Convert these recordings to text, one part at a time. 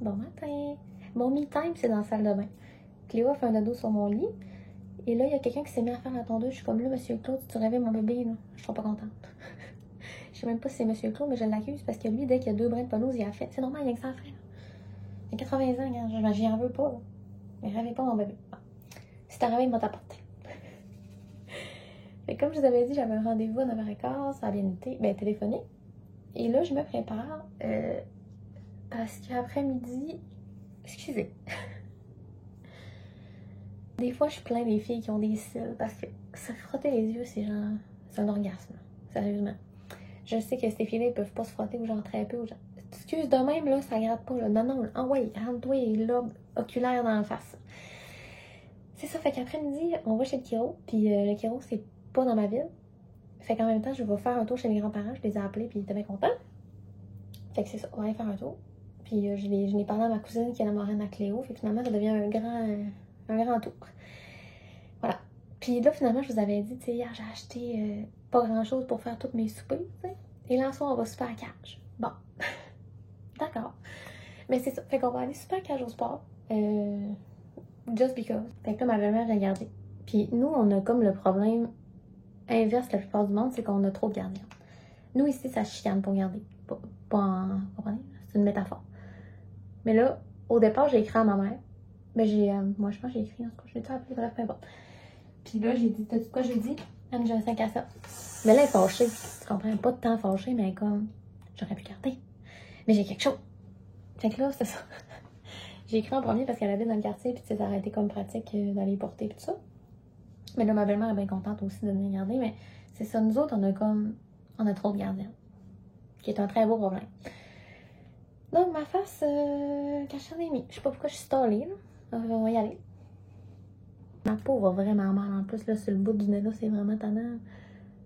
Bon matin! Mon me time, c'est dans la salle de bain. Cléo a fait un dodo sur mon lit. Et là, il y a quelqu'un qui s'est mis à faire la tondeuse. Je suis comme là, monsieur Claude, si tu réveilles mon bébé, là, je suis pas contente. Je sais même pas si c'est monsieur Claude, mais je l'accuse parce que lui, dès qu'il y a 2 brins de pelouse, il a fait. C'est normal, il y a que ça à faire. Il a 80 ans, regarde, j'y en veux pas. Là. Mais réveille pas mon bébé. Bon. Si t'as réveillé, il m'a t'apporté. Mais comme je vous avais dit, j'avais un rendez-vous à 9h15, ça a bien été, ben téléphoné. Et là, je me prépare parce qu'après-midi, excusez. Des fois, je plains les filles qui ont des cils parce que se frotter les yeux, c'est genre, c'est un orgasme. Sérieusement. Je sais que ces filles-là, ils peuvent pas se frotter ou genre très peu ou genre. Excuse de même, là, ça gratte pas, là. Non, non, ah ouais, rentre-toi les lobes oculaires dans la face. C'est ça, fait qu'après-midi, on va chez le chiro, puis le chiro, c'est pas dans ma ville. Fait qu'en même temps, je vais faire un tour chez mes grands-parents, je les ai appelés, puis ils étaient bien contents. Fait que c'est ça, on va aller faire un tour. Puis je l'ai parlé à ma cousine qui est la marraine à Cléo, fait que finalement, ça devient un grand tour. Voilà. Puis là, finalement, je vous avais dit, tu sais, hier, j'ai acheté pas grand-chose pour faire tous mes soupers, tu sais. Et là, en soir, on va super à cage. Bon. D'accord. Mais c'est ça. Fait qu'on va aller super à cage au sport. Just because. Fait que là, ma belle-mère l'a gardé. Puis nous, on a comme le problème inverse la plupart du monde, c'est qu'on a trop de gardiens. Nous, ici, ça chicane pour garder. Pas en... Comprenez? C'est une métaphore. Mais là, au départ, j'ai écrit à ma mère. Ben, moi, je pense que j'ai écrit, en tout cas, je l'ai tout appelé, bref, peu importe. Puis là, j'ai dit, t'as dit quoi, j'ai dit? Anne, j'ai un 5 à 7. Mais là, elle est fâchée. Tu comprends? Pas de temps fâchée, mais comme, j'aurais pu garder. Mais j'ai quelque chose. Fait que là, c'est ça. J'ai écrit en premier parce qu'elle habite dans le quartier, puis ça aurait été comme pratique d'aller y porter, puis tout ça. Mais là, ma belle-mère est bien contente aussi de venir garder, mais c'est ça, nous autres, on a trop de gardiens. Qui est un très beau problème. Donc, ma face, cachée des mi. Je sais pas pourquoi je suis stallée, là. On va y aller. Ma peau va vraiment mal en plus, là, sur le bout du nez, là, c'est vraiment tannant.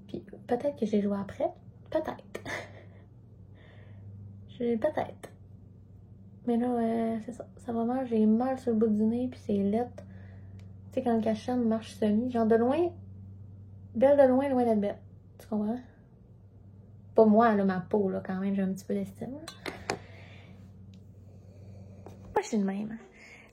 Puis peut-être que j'ai joué après. Peut-être. Peut-être. Mais là, c'est ça. Ça va mal, j'ai mal sur le bout du nez, puis c'est lettre. Tu sais, quand le cachan marche semi, genre de loin, belle de loin, loin d'être belle. Tu comprends? Pas moi, là, ma peau, là, quand même, j'ai un petit peu d'estime. Pourquoi je suis de même?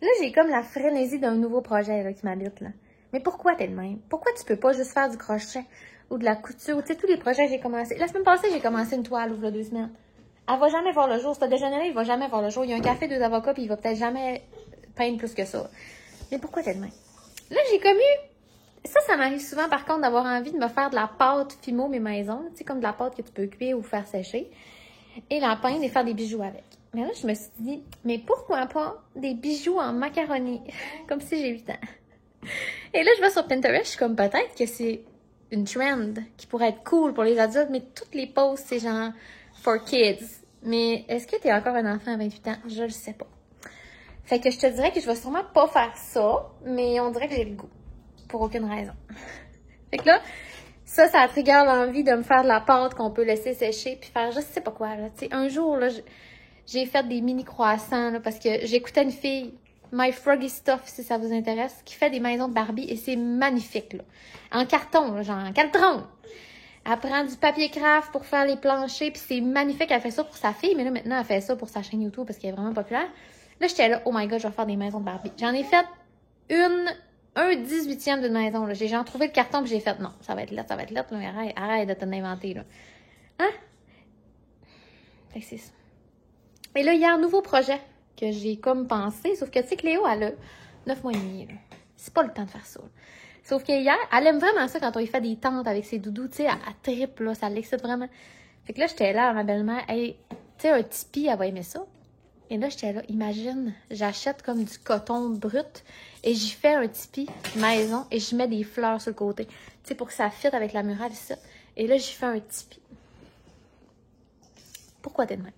Là, j'ai comme la frénésie d'un nouveau projet là, qui m'habite, là. Mais pourquoi t'es de même? Pourquoi tu peux pas juste faire du crochet ou de la couture? Tu sais, tous les projets que j'ai commencé. La semaine passée, j'ai commencé une toile, ouvre 2 semaines. Elle va jamais voir le jour. Ce déjeuner-là, il va jamais voir le jour. Il y a un café, 2 avocats, puis il va peut-être jamais peindre plus que ça. Mais pourquoi t'es de même? Là, j'ai comme eu... Ça m'arrive souvent, par contre, d'avoir envie de me faire de la pâte Fimo mes maisons. Tu sais, comme de la pâte que tu peux cuire ou faire sécher. Et la peindre et faire des bijoux avec. Mais là, je me suis dit, mais pourquoi pas des bijoux en macaroni? Comme si j'ai 8 ans. Et là, je vais sur Pinterest, je suis comme peut-être que c'est une trend qui pourrait être cool pour les adultes, mais toutes les posts, c'est genre for kids. Mais est-ce que t'es encore un enfant à 28 ans? Je le sais pas. Fait que je te dirais que je vais sûrement pas faire ça, mais on dirait que j'ai le goût. Pour aucune raison. Fait que là, ça trigger l'envie de me faire de la pâte qu'on peut laisser sécher puis faire je sais pas quoi, là. Tu sais, un jour, là, j'ai fait des mini croissants, là, parce que j'écoutais une fille, My Froggy Stuff, si ça vous intéresse, qui fait des maisons de Barbie et c'est magnifique, là. En carton, là, genre en carton. Elle prend du papier craft pour faire les planchers puis c'est magnifique. Elle fait ça pour sa fille, mais là, maintenant, elle fait ça pour sa chaîne YouTube parce qu'elle est vraiment populaire. Là, j'étais là, oh my god, je vais faire des maisons de Barbie. J'en ai fait un 18e d'une maison, là. J'ai genre trouvé le carton puis j'ai fait, non, ça va être lettre, mais arrête de t'en inventer, là. Hein? Fait que c'est ça. Et là, il y a un nouveau projet que j'ai comme pensé, sauf que, tu sais, Cléo, elle a 9 mois et demi, là. C'est pas le temps de faire ça, là. Sauf que hier, elle aime vraiment ça quand on lui fait des tentes avec ses doudous, tu sais, elle trippe, là, ça l'excite vraiment. Fait que là, j'étais là à ma belle-mère, hey, tu sais, un tipi, elle va aimer ça. Et là, j'étais là, imagine, j'achète comme du coton brut et j'y fais un tipi maison et je mets des fleurs sur le côté. Tu sais, pour que ça fitte avec la murale ici. Et là, j'y fais un tipi. Pourquoi t'es de même?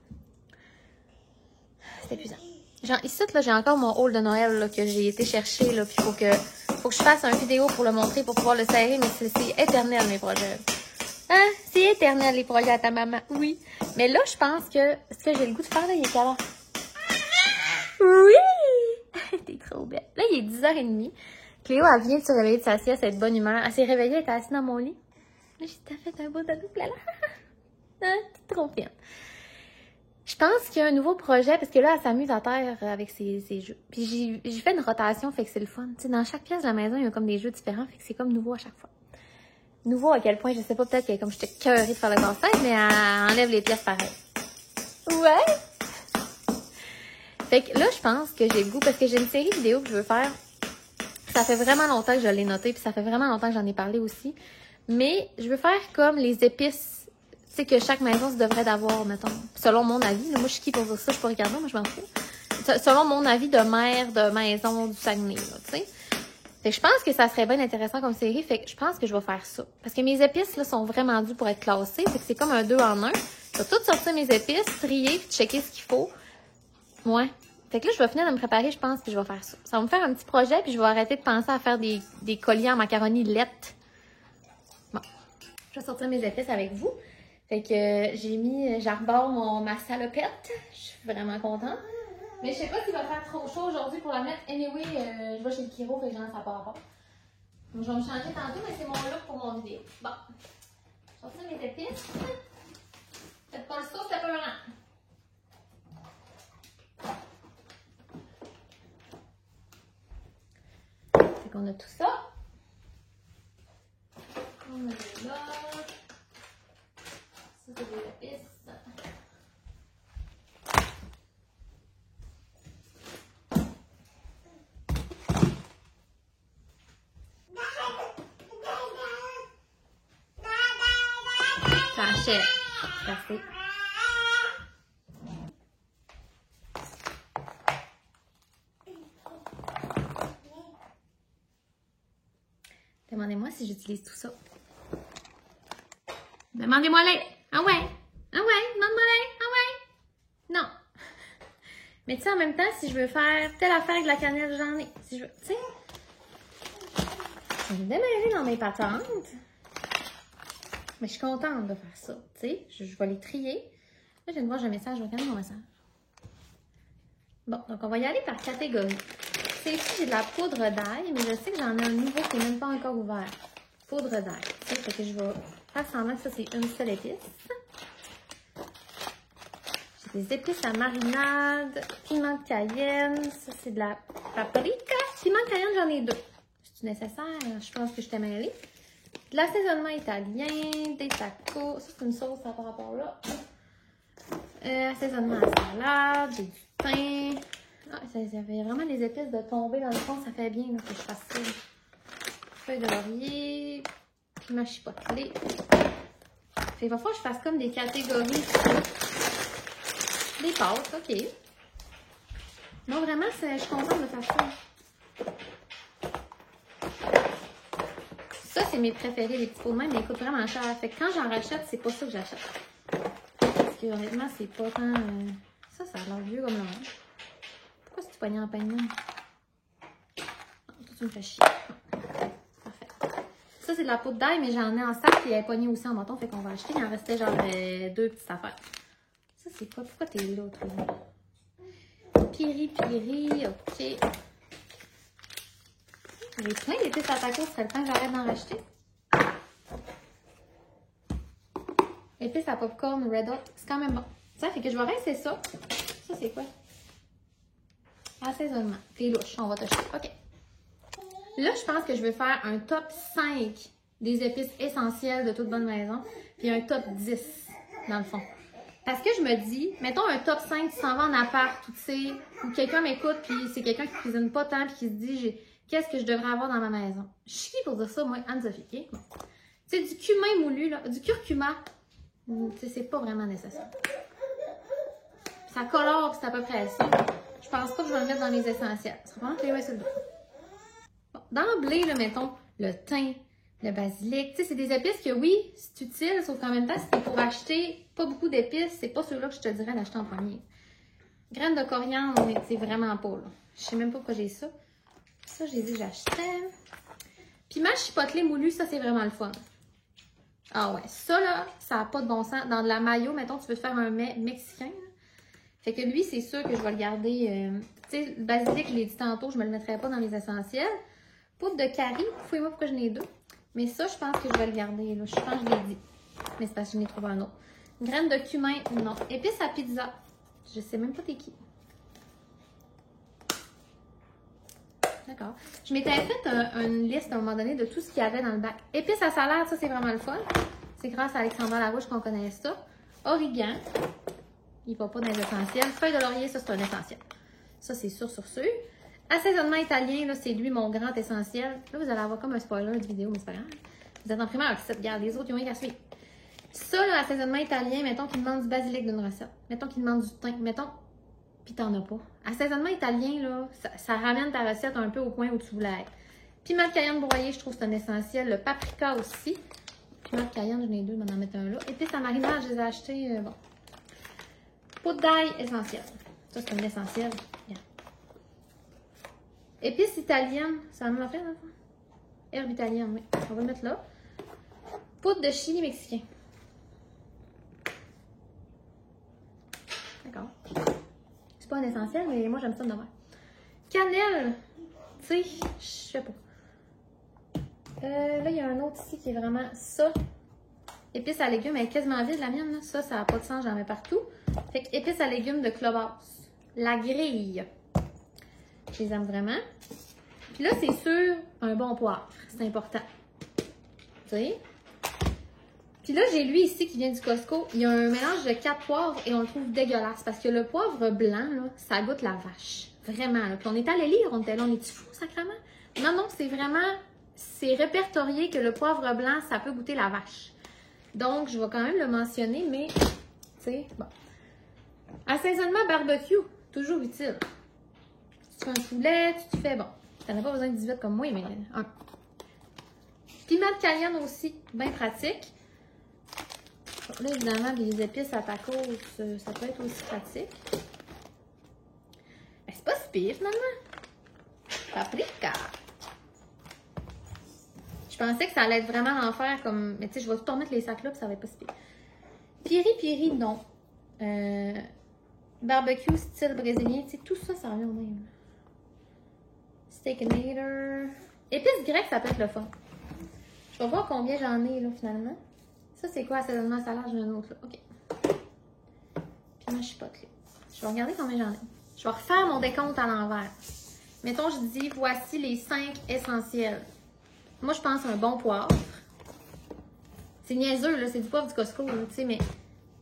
C'est épuisant. Genre, ici, là, j'ai encore mon haul de Noël, là, que j'ai été chercher, là, puis faut que je fasse une vidéo pour le montrer, pour pouvoir le serrer, mais c'est éternel, mes projets. Hein? C'est éternel, les projets à ta maman. Oui. Mais là, je pense que, ce que j'ai le goût de faire, là, il est quelle heure? Oui! T'es trop belle. Là, il est 10h30. Cléo, elle vient de se réveiller de sa sieste, elle est de bonne humeur. Elle s'est réveillée, elle était assise dans mon lit. Là, j'ai fait un beau dodo, là. Hein? T'es trop fine. Je pense qu'il y a un nouveau projet, parce que là, elle s'amuse à terre avec ses jeux. Puis j'ai fait une rotation, fait que c'est le fun. Tu sais, dans chaque pièce de la maison, il y a comme des jeux différents, fait que c'est comme nouveau à chaque fois. Nouveau à quel point, je sais pas, peut-être que comme j'étais cœurée de faire le casse-tête, mais elle enlève les pièces pareil. Ouais! Fait que là, je pense que j'ai le goût, parce que j'ai une série de vidéos que je veux faire. Ça fait vraiment longtemps que je l'ai noté, puis ça fait vraiment longtemps que j'en ai parlé aussi. Mais je veux faire comme les épices, tu sais, que chaque maison se devrait d'avoir, mettons, selon mon avis. Là, moi, je suis qui pour dire ça, je suis pas regarder, moi, je m'en fous. Selon mon avis de mère de maison du Saguenay, là, tu sais. Fait que je pense que ça serait bien intéressant comme série, fait que je pense que je vais faire ça. Parce que mes épices, là, sont vraiment dues pour être classées, fait que c'est comme un 2 en 1. Je vais tout sortir mes épices, trier, puis checker ce qu'il faut. Ouais. Fait que là, je vais finir de me préparer, je pense, puis je vais faire ça. Ça va me faire un petit projet, puis je vais arrêter de penser à faire des colliers en macaroni lait. Bon. Je vais sortir mes épices avec vous. Fait que j'arbore ma salopette. Je suis vraiment contente. Mais je sais pas s'il va faire trop chaud aujourd'hui pour la mettre. Anyway, je vais chez le Kiro, fait que j'en sais pas. Donc, je vais me changer tantôt, mais c'est mon look pour mon vidéo. Bon. Je vais sortir mes épices. Faites pas le saut, c'est pas vraiment. Fait qu'on a tout ça. On a là. Ça, c'est des épices. Ça achète. Merci. Demandez-moi si j'utilise tout ça. Demandez-moi-les. Ah ouais. Ah ouais. Demande-moi-les. Ah ouais. Non. Mais tu sais, en même temps, si je veux faire telle affaire avec de la cannelle, j'en ai. Si je veux, tu sais. Je vais me démêler dans mes patentes. Mais je suis contente de faire ça. Tu sais, je vais les trier. Là, je viens de voir, j'ai un message. Je vais regarder mon message. Bon, donc on va y aller par catégorie. C'est ici, j'ai de la poudre d'ail, mais je sais que j'en ai un nouveau qui n'est même pas encore ouvert. Poudre d'ail. Tu sais, fait que je vais faire semblant que ça, c'est une seule épice. J'ai des épices à marinade, piment de Cayenne. Ça, c'est de la paprika. Piment de Cayenne, j'en ai 2. C'est nécessaire? Je pense que je t'ai mêlée. De l'assaisonnement italien, des tacos. Ça, c'est une sauce par rapport là. Assaisonnement à salade, j'ai du pain. Ah, ça avait vraiment des épices de tomber dans le fond. Ça fait bien là, que je fasse ça. Feuille de laurier, piment chipotelé. Il va falloir que je fasse comme des catégories. Des pâtes, ok. Non, vraiment, je suis contente de faire ça. Ça, c'est mes préférés, les petits pots de main, mais ils coûtent vraiment cher. Fait que quand j'en rachète, c'est pas ça que j'achète. Parce que honnêtement, c'est pas tant. Ça a l'air vieux comme le monde. Pourquoi c'est-tu poignet en pain de main? Toi, tu me fais chier. Parfait. Ça, c'est de la poudre d'ail, mais j'en ai en sac et elle est poignée aussi en bâton. Fait qu'on va acheter. Il en restait genre 2 petites affaires. Ça, c'est quoi? Pourquoi t'es là, toi? Piri, ok. J'ai plein d'épices à tacos. Ce serait le temps que j'arrête d'en racheter. Épices à popcorn, red hot. C'est quand même bon. Ça fait que je vais rincer ça. Ça, c'est quoi? Assaisonnement. T'es louche, on va t'acheter. OK. Là, je pense que je vais faire un top 5 des épices essentielles de toute bonne maison. Puis un top 10, dans le fond. Parce que je me dis, mettons un top 5, tu s'en vas en appart, tu sais, ou quelqu'un m'écoute, puis c'est quelqu'un qui cuisine pas tant, puis qui se dit, qu'est-ce que je devrais avoir dans ma maison? Je suis qui pour dire ça, moi, Anne-Sophie, OK? Bon. Tu sais, du cumin moulu, là, du curcuma, tu sais, c'est pas vraiment nécessaire. Ça colore, puis c'est à peu près ça. Je pense pas que je vais le mettre dans les essentiels. Ça va vraiment que les sur le dos. Bon, d'emblée, là, mettons, le thym, le basilic. Tu sais, c'est des épices que oui, c'est utile, sauf qu'en même temps, si c'est pour acheter pas beaucoup d'épices, c'est pas ceux-là que je te dirais d'acheter en premier. Graines de coriandre, c'est vraiment pas, là. Je sais même pas pourquoi j'ai ça. Ça, j'ai dit que j'achetais. Piment chipotelé moulu, ça, c'est vraiment le fun. Ah ouais, ça, là, ça n'a pas de bon sens. Dans de la mayo, mettons, tu veux te faire un mets mexicain, là. Fait que lui, c'est sûr que je vais le garder. Tu sais, le basilic, je l'ai dit tantôt, je me le mettrai pas dans les essentiels. Poudre de curry, fouillez-moi pourquoi j'en ai 2. Mais ça, je pense que je vais le garder. Là. Je pense que je l'ai dit. Mais c'est parce que je n'ai trouvé un autre. Graines de cumin, non. Épices à pizza. Je sais même pas t'es qui. D'accord. Je m'étais fait une liste à un moment donné de tout ce qu'il y avait dans le bac. Épices à salade, ça c'est vraiment le fun. C'est grâce à Alexandra Larouche qu'on connaît ça. Origan. Il ne va pas dans les essentiels. Feuille de laurier, ça c'est un essentiel. Ça c'est sûr. Assaisonnement italien, là c'est lui mon grand essentiel. Là vous allez avoir comme un spoiler de vidéo, mais c'est pas grave. Vous êtes en primaire avec ça. Regarde, les autres ils ont rien qu'à suivre. Ça, là, assaisonnement italien, mettons qu'il demande du basilic d'une recette. Mettons qu'il demande du thym. Mettons. Puis t'en as pas. Assaisonnement italien, là, ça ramène ta recette un peu au point où tu voulais être. Piment de cayenne broyé, je trouve que c'est un essentiel. Le paprika aussi. Piment de cayenne, j'en ai deux, je vais en mettre un là. Épices à marinade, je les ai achetés, bon. Poudre d'ail, essentiel. Ça, c'est un essentiel. Regarde. Épices italiennes, c'est la même affaire, dans le fond? Herbe italienne, oui. On va le mettre là. Poudre de chili mexicain. D'accord. C'est pas un essentiel, mais moi, j'aime ça de même. Cannelle, tu sais, je sais pas. Là, il y a un autre ici qui est vraiment ça. Épices à légumes, elle est quasiment vide, la mienne. Là. Ça n'a pas de sens, j'en mets partout. Fait que épices à légumes de Clobas. La grille. Je les aime vraiment. Puis là, c'est sûr, un bon poivre. C'est important. Tu sais? Puis là, j'ai lui ici qui vient du Costco. Il y a un mélange de 4 poivres et on le trouve dégueulasse. Parce que le poivre blanc, là, ça goûte la vache. Vraiment. Là. Puis on est allé lire, on était là, on est-tu fou, sacrément? Non, c'est vraiment... C'est répertorié que le poivre blanc, ça peut goûter la vache. Donc, je vais quand même le mentionner, mais... Tu sais, bon. Assaisonnement barbecue, toujours utile. Tu fais un poulet, tu te fais... Bon, t'en as pas besoin de 18 comme moi, mais un. Piment de cayenne aussi, bien pratique. Là, évidemment, des épices à tacos, ça peut être aussi pratique. Mais c'est pas si pire, finalement. Paprika. Je pensais que ça allait être vraiment l'enfer, comme... Mais tu sais, je vais tout remettre les sacs là, puis ça va être pas si pire. Piri, non. Barbecue style brésilien, tu sais, tout ça, ça revient au même. Steakinator. Épices grecques, ça peut être le fun. Je vais voir combien j'en ai, là, finalement. Ça, c'est quoi, assaisonnement salade? J'ai un autre, là. OK. Puis moi, je chipotle. Je vais regarder combien j'en ai. Je vais refaire mon décompte à l'envers. Mettons, je dis, voici les 5 essentiels. Moi, je pense à un bon poivre. C'est niaiseux, là. C'est du poivre du Costco, tu sais, mais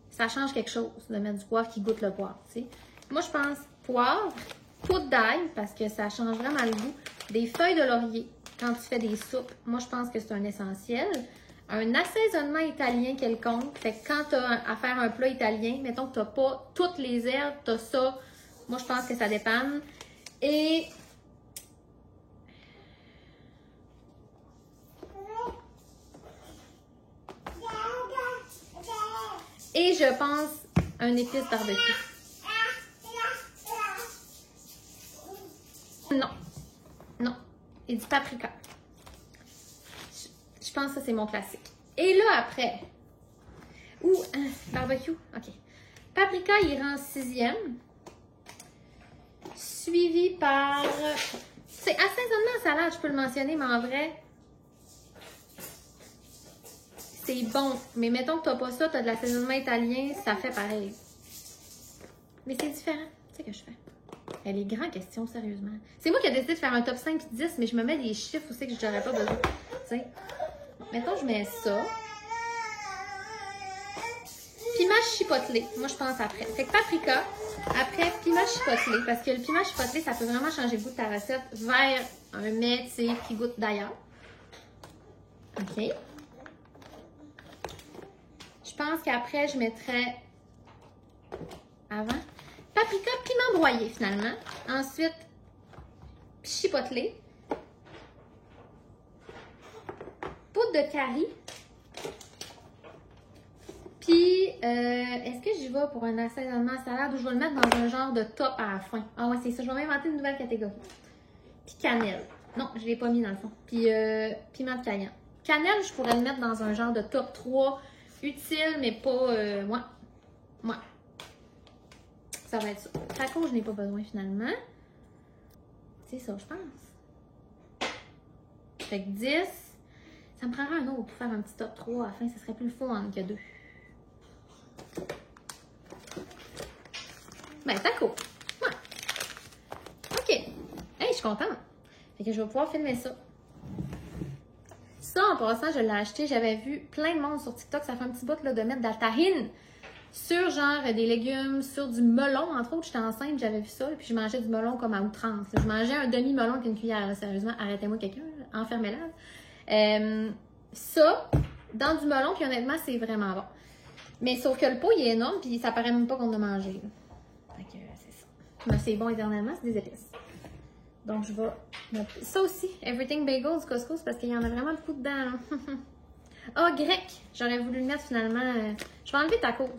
ça change quelque chose de mettre du poivre qui goûte le poivre, tu sais. Moi, je pense poivre, poudre d'ail, parce que ça change vraiment le goût. Des feuilles de laurier, quand tu fais des soupes. Moi, je pense que c'est un essentiel. Un assaisonnement italien quelconque. Fait que quand tu as à faire un plat italien, mettons que tu n'as pas toutes les herbes, tu as ça. Moi, je pense que ça dépanne. Et je pense un épice barbecue. Non. Et du paprika. Je pense que ça, c'est mon classique. Et là, après... barbecue. OK. Paprika, il rend 6e. Suivi par... C'est assaisonnement salade, je peux le mentionner, mais en vrai... C'est bon. Mais mettons que tu n'as pas ça, tu as de l'assaisonnement italien, ça fait pareil. Mais c'est différent. Tu sais que je fais. Elle est grande question, sérieusement. C'est moi qui ai décidé de faire un top 5 et 10, mais je me mets des chiffres aussi que je n'aurais pas besoin. Tu sais. Mettons, je mets ça. Piment chipotelé. Moi, je pense après. Fait que paprika. Après, piment chipotelé. Parce que le piment chipotelé, ça peut vraiment changer le goût de ta recette vers un mets, tu sais, qui goûte d'ailleurs. OK. Je pense qu'après, je mettrais avant. Paprika, piment broyé, finalement. Ensuite, chipotelé. Poudre de curry. Puis, est-ce que j'y vais pour un assaisonnement salade ou je vais le mettre dans un genre de top à la fin? Ah ouais, c'est ça. Je vais m'inventer une nouvelle catégorie. Puis cannelle. Non, je ne l'ai pas mis dans le fond. Puis, piment de cayenne. Cannelle, je pourrais le mettre dans un genre de top 3. Utile, mais pas... moi. Ça va être ça. Taco, je n'ai pas besoin finalement. C'est ça, je pense. Fait que 10. Ça me prendra un autre pour faire un petit top 3 à la fin. Ça serait plus fun que 2. Ben, taco. Ouais. OK. Hey, je suis contente. Fait que je vais pouvoir filmer ça. Ça, en passant, je l'ai acheté. J'avais vu plein de monde sur TikTok. Ça fait un petit bout là, de mettre de la tahine sur genre des légumes, sur du melon. Entre autres, j'étais enceinte, j'avais vu ça. Puis je mangeais du melon comme à outrance. Je mangeais un demi-melon avec une cuillère. Là, sérieusement, arrêtez-moi quelqu'un. Enfermez-la. Ça, dans du melon. Puis honnêtement, c'est vraiment bon. Mais sauf que le pot, il est énorme. Puis ça paraît même pas qu'on a mangé. Là. Fait que c'est ça. Mais c'est bon éternellement, c'est des épices. Donc, je vais... Ça aussi, Everything Bagel du Costco, c'est parce qu'il y en a vraiment beaucoup dedans. Ah, oh, grec! J'aurais voulu le mettre finalement. Je vais enlever tacos.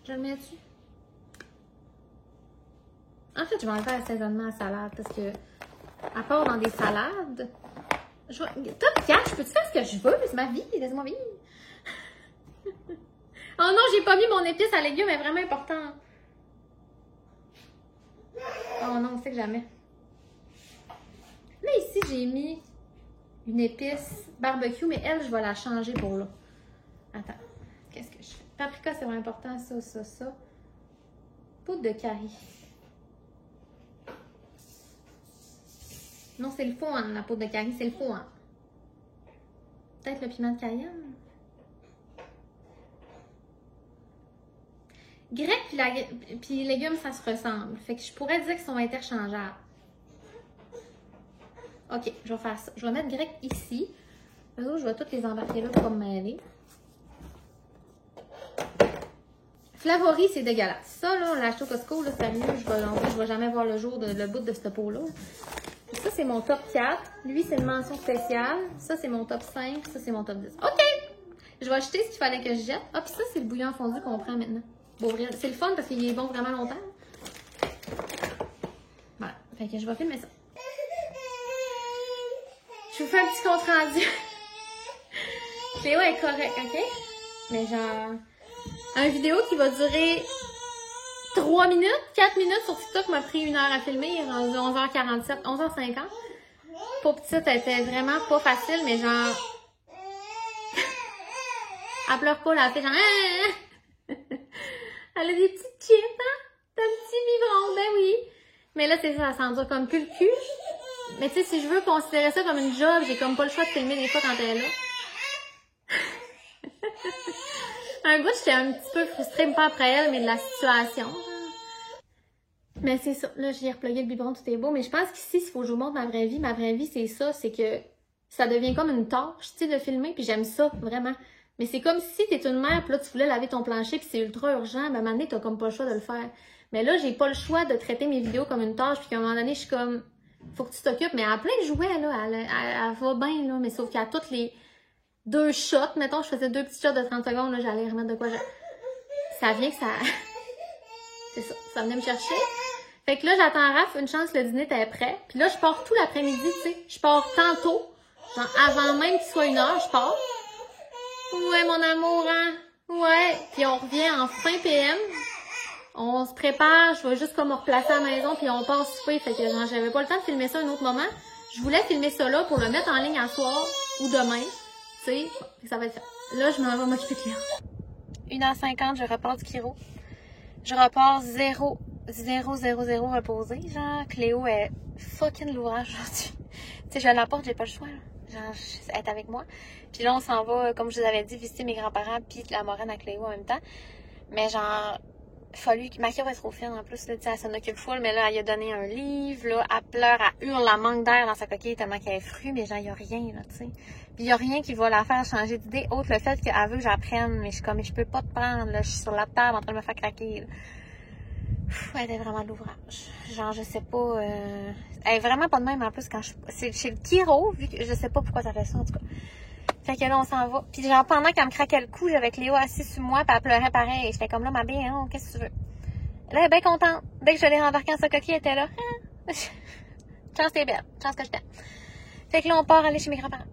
Je le mets dessus. En fait, je vais enlever l'assaisonnement à salade parce que, à part dans des salades, je vais... Top 4, peux-tu faire ce que je veux? C'est ma vie, laisse-moi vivre. Oh non, j'ai pas mis mon épice à légumes, elle est vraiment importante. Oh non, c'est que jamais. Là, ici, j'ai mis une épice barbecue, mais elle, je vais la changer pour là. Attends, qu'est-ce que je fais? Paprika, c'est vraiment important, ça. Poudre de curry. Non, c'est le fond, hein, la poudre de curry, c'est le fond. Hein. Peut-être le piment de Cayenne. Grec puis légumes, ça se ressemble. Fait que je pourrais dire qu'ils sont interchangeables. OK, je vais faire ça. Je vais mettre grec ici. Eux autres, je vais toutes les embarquer là pour me mêler. Flavoris, c'est dégueulasse. Ça, là, on l'a acheté au Costco, là, sérieux, je vais jamais voir le jour le bout de ce pot-là. Ça, c'est mon top 4. Lui, c'est une mention spéciale. Ça, c'est mon top 5. Ça, c'est mon top 10. OK! Je vais acheter ce qu'il fallait que je jette. Ah, puis ça, c'est le bouillon fondu qu'on prend maintenant. Bon, c'est le fun parce qu'il est bon vraiment longtemps. Voilà. Fait que je vais filmer ça. Je vous fais un petit compte rendu. Cléo est correcte, OK? Mais genre, une vidéo qui va durer 3 minutes, 4 minutes sur TikTok m'a pris 1 heure à filmer. Il est rendu 11h47, 11h50. Pour petite, elle était vraiment pas facile, mais genre... Elle pleure pas, là, elle fait genre... Elle a des petites chips, hein? T'as un petit biberon, ben oui. Mais là, c'est ça, ça s'endure comme plus le cul. Mais tu sais, si je veux considérer ça comme une job, j'ai comme pas le choix de filmer des fois quand elle est là. Un bout, j'étais un petit peu frustrée, pas après elle, mais de la situation. Mais c'est ça. Là, j'ai replugué le biberon, tout est beau. Mais je pense qu'ici, s'il faut que je vous montre ma vraie vie, c'est ça. C'est que ça devient comme une tâche, tu sais, de filmer. Puis j'aime ça, vraiment. Mais c'est comme si t'es une mère, puis là, tu voulais laver ton plancher, puis c'est ultra urgent. Mais à un moment donné, t'as comme pas le choix de le faire. Mais là, j'ai pas le choix de traiter mes vidéos comme une tâche, puis qu'à un moment donné, je suis comme... Faut que tu t'occupes. Mais elle a plein de jouets, là. Elle va bien, là. Mais sauf qu'à toutes les 2 shots, mettons, je faisais 2 petits shots de 30 secondes, là, j'allais remettre de quoi. Ça vient que ça... C'est ça. Ça venait me chercher. Fait que là, j'attends Raph, une chance, le dîner était prêt. Puis là, je pars tout l'après-midi, tu sais. Je pars tantôt. Genre, avant même qu'il soit 1h, je pars. Ouais, mon amour, hein? Ouais. Puis on revient en fin PM. On se prépare. Je vais juste comme me replacer à la maison, puis on part souper. Fait que genre, j'avais pas le temps de filmer ça un autre moment. Je voulais filmer ça là pour le mettre en ligne à soir ou demain. Tu sais, ça va être fait. Là, je m'en vais m'occuper de Cléo. 1h50, je repars du Kiro. Je repars 0 reposé. Genre, Cléo est fucking l'ouvrage aujourd'hui. Tu sais, je l'apporte, j'ai pas le choix. Là. Genre, elle est avec moi. Puis là, on s'en va, comme je vous avais dit, visiter mes grands-parents puis la moraine à Cléo en même temps. Mais genre, fallu que ma Kiro est trop fine en plus. Là, tu sais, elle s'en occupe full, mais là, elle a donné un livre. Là, elle pleure, elle hurle, elle manque d'air dans sa coquille tellement qu'elle est frue. Mais genre, il y a rien, là, tu sais. Puis il y a rien qui va la faire changer d'idée, autre le fait qu'elle veut que j'apprenne. Mais je suis comme, mais je peux pas te prendre, là. Je suis sur la table en train de me faire craquer, là. Elle était vraiment de l'ouvrage. Genre, je sais pas... Elle est vraiment pas de même, en plus, quand je... C'est chez le Kiro, vu que je sais pas pourquoi ça fait ça, en tout cas. Fait que là, on s'en va. Puis genre, pendant qu'elle me craquait le cou, j'avais Cléo assise sur moi, puis elle pleurait pareil. J'étais comme là, ma belle, hein, qu'est-ce que tu veux? Là, elle est bien contente. Dès que je l'ai rembarquée en sa coquille, elle était là. Ah. Chance t'es belle. Chance que je t'aime. Fait que là, on part aller chez mes grands-parents.